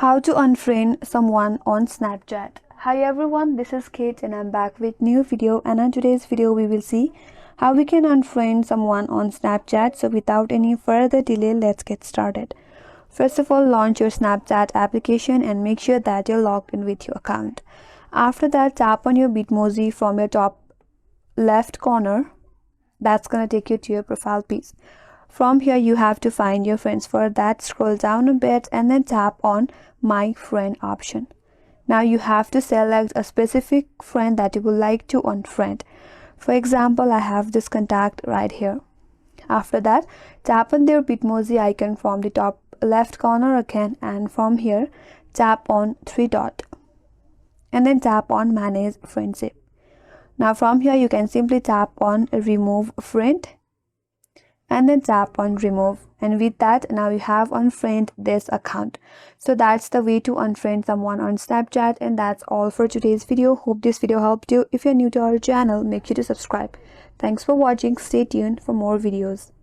How to unfriend someone on Snapchat. Hi everyone, this is Kate and I'm back with new video, and in today's video we will see how we can unfriend someone on Snapchat. So without any further delay, let's get started. First of all, launch your Snapchat application and make sure that you're logged in with your account. After that, tap on your Bitmoji from your top left corner. That's gonna take you to your profile piece. From here you have to find your friends. For that, scroll down a bit and then tap on my friend option. Now you have to select a specific friend that you would like to unfriend. For example, I have this contact right here. After that, tap on their Bitmoji icon from the top left corner again, and from here tap on three dot and then tap on manage friendship. Now from here you can simply tap on remove friend and then tap on remove, and with that now you have unfriend this account. So that's the way to unfriend someone on Snapchat, and that's all for today's video. Hope this video helped you. If you're new to our channel, make sure to subscribe. Thanks for watching. Stay tuned for more videos.